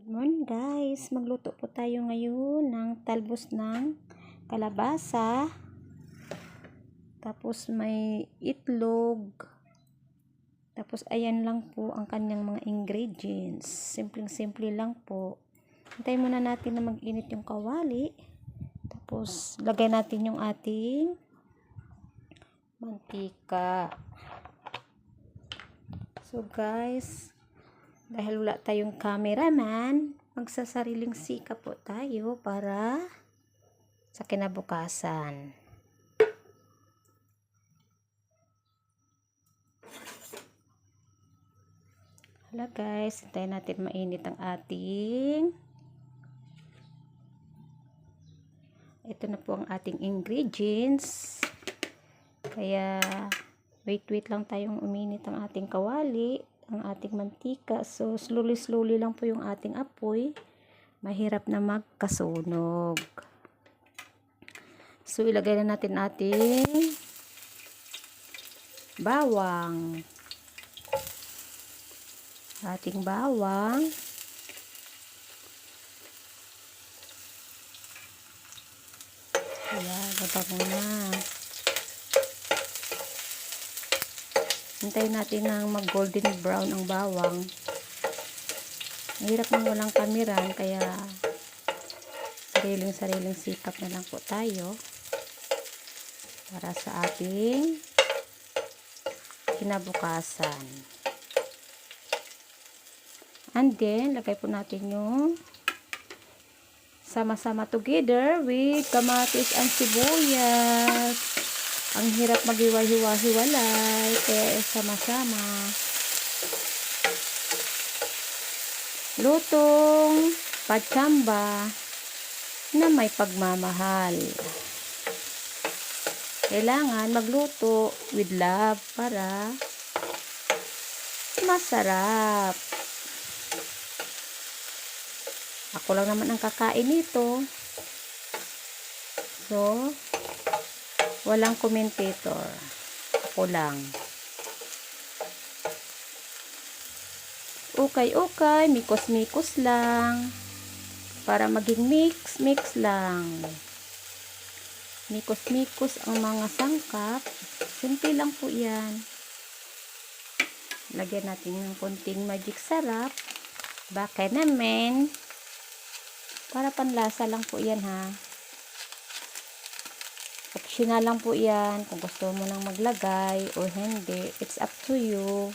Morning guys, magluto po tayo ngayon ng talbos ng kalabasa, tapos may itlog, tapos ayan lang po ang kanyang mga ingredients. Simpleng-simple lang po. Hintayin muna natin na mag-init yung kawali, tapos lagay natin yung ating mantika. So guys, dahil wala tayong cameraman, magsasariling sikap po tayo para sa kinabukasan. Hala guys, hintayin natin mainit ang ating, ito na po ang ating ingredients. Kaya wait lang tayong uminit ang ating kawali, ang ating mantika. So slowly lang po yung ating apoy, mahirap na magkasunog. So ilagay na natin ating bawang, ayan, babang na. Hintayin natin ng mag golden brown ang bawang. Mahirap nang walang kameran, kaya sariling sikap na lang po tayo para sa ating kinabukasan. And then, lagay po natin yung sama-sama together with kamatis and sibuyas. Ang hirap maghiwa-hiwa-hiwalay, kaya sama-sama. Lutong patsamba na may pagmamahal. Kailangan magluto with love para masarap. Ako lang naman ang kakain nito. So, walang commentator. Ako lang. Ukay-ukay, mikos-mikos lang. Para maging mix lang. Mikos-mikos ang mga sangkap. Simple lang po yan. Lagyan natin ng konting magic sarap. Baka naman. Para panlasa lang po yan ha. Optional lang po yan. Kung gusto mo nang maglagay o hindi, it's up to you.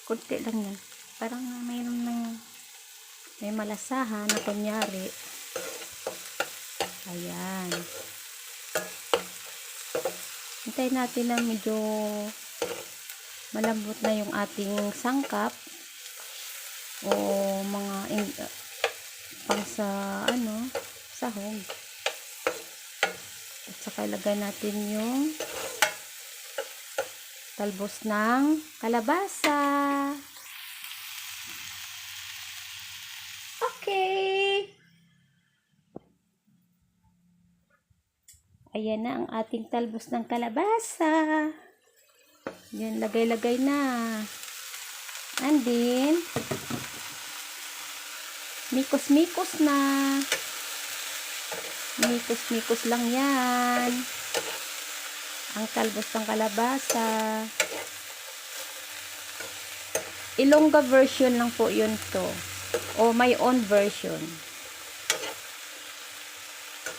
Kunti lang yan. Parang may malasahan na kunyari. Ayan. Hintayin natin na medyo malambot na yung ating sangkap o mga pang sa sahog. At saka ilagay natin yung talbos ng kalabasa. Okay. Ayan na ang ating talbos ng kalabasa. Yan, lagay-lagay na. And then, mikos-mikos na. Mikos-mikos lang yan. Ang talbos ng kalabasa. Ilongga version lang po yun to. O my own version.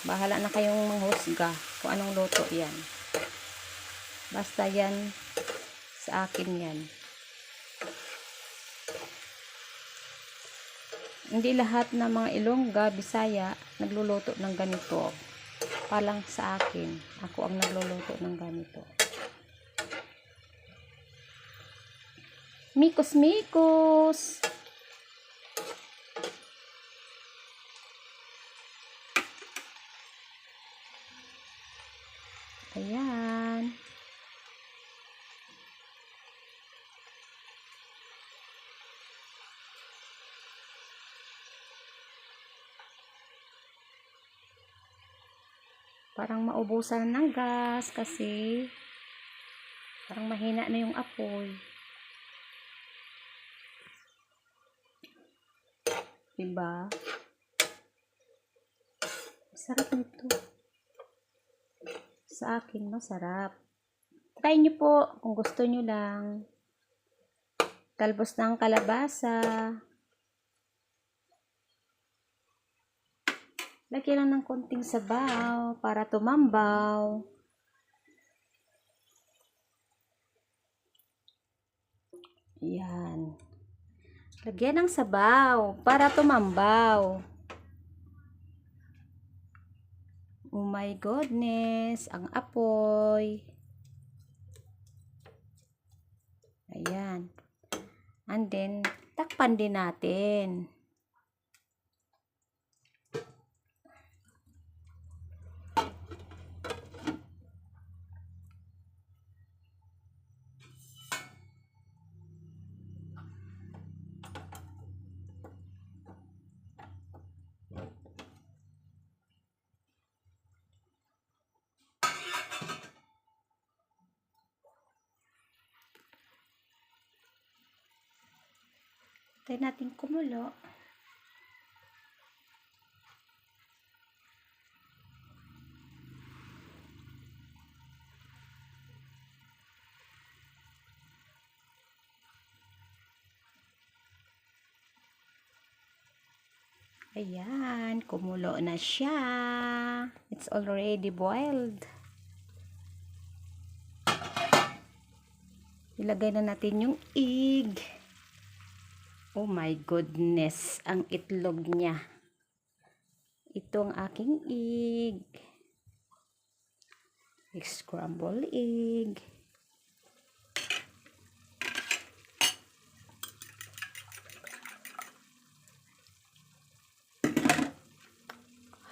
Bahala na kayong manghusga kung anong luto yan. Basta yan, sa akin yan. Hindi lahat ng mga Ilongga, Bisaya, nagluluto ng ganito. Palang sa akin, ako ang nagluluto ng ganito. Mikos-mikos! Ayan. Parang maubusan ng gas kasi parang mahina na yung apoy. Diba? Sarap nito. Sa akin, masarap. Try nyo po kung gusto nyo lang. Talbos ng kalabasa. Lagyan lang ng konting sabaw para tumambaw. Yan. Lagyan ng sabaw para tumambaw. Oh my goodness, ang apoy. Ayan. And then, takpan din natin. Tayo natin kumulo. Ayan, kumulo na siya. It's already boiled. Ilagay na natin yung egg. Oh my goodness, ang itlog niya. Ito ang aking egg. Scrambled egg.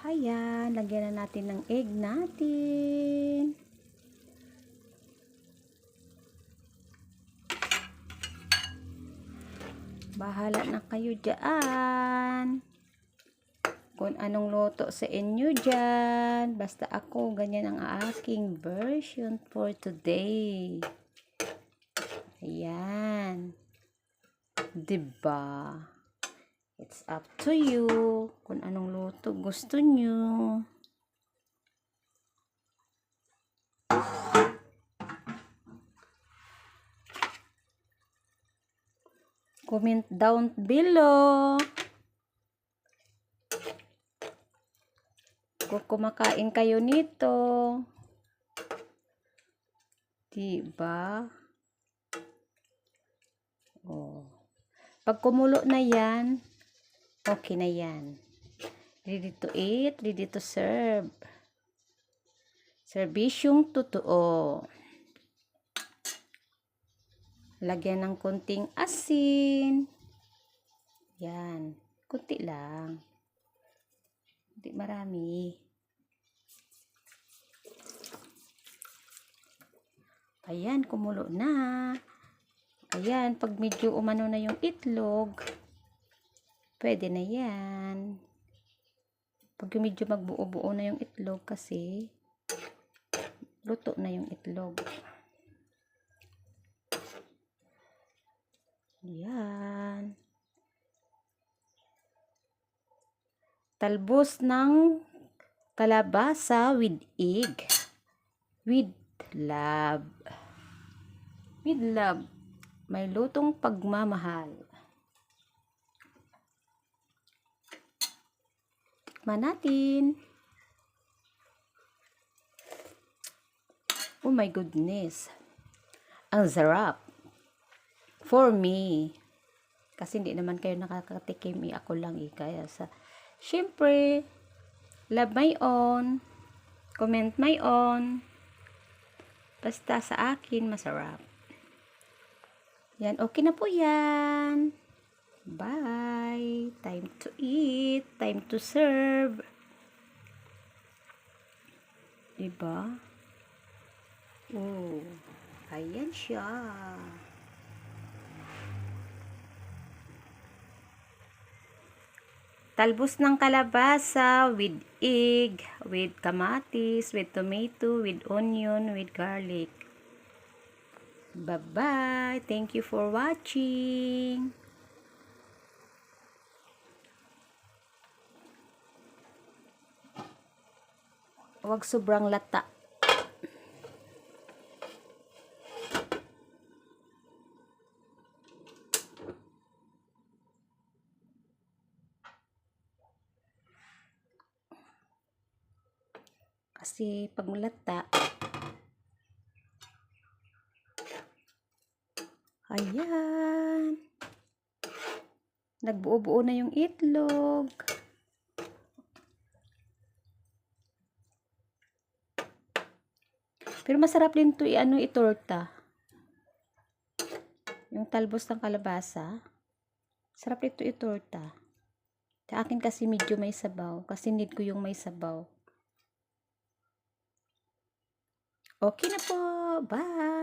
Ayan, lagyan na natin ng egg natin. Bahala na kayo dyan. Kung anong luto sa inyo dyan. Basta ako, ganyan ang aking version for today. Ayan. Diba? It's up to you. Kung anong luto gusto nyo. Comment down below kung kumakain kayo nito. Diba? Oh. Pag kumulo na yan, okay na yan. Ready to eat, ready to serve. Serbisyong totoo. Lagyan ng konting asin. Yan. Kunti lang. Hindi marami. Ayan, kumulo na. Ayan, pag medyo umano na yung itlog, pwede na yan. Pag medyo magbuo-buo na yung itlog kasi, luto na yung itlog. Yan. Talbos ng kalabasa with egg. With love. With love. May lutong pagmamahal. Tikman natin. Oh my goodness. Ang sarap. For me. Kasi hindi naman kayo nakakatikim. Ako lang kaya syempre, love my own. Comment my own. Basta sa akin, masarap. Yan, okay na po yan. Bye. Time to eat. Time to serve. Diba? Oh, ayan siya. Talbos ng kalabasa with egg, with kamatis, with tomato, with onion, with garlic. Bye-bye. Thank you for watching. Huwag sobrang lata. Kasi pag malata, ayan, nagbuo-buo na yung itlog. Pero masarap din to itorta. Yung talbos ng kalabasa, sarap ito itorta. Sa akin kasi medyo may sabaw, kasi need ko yung may sabaw. Okay na po. Bye!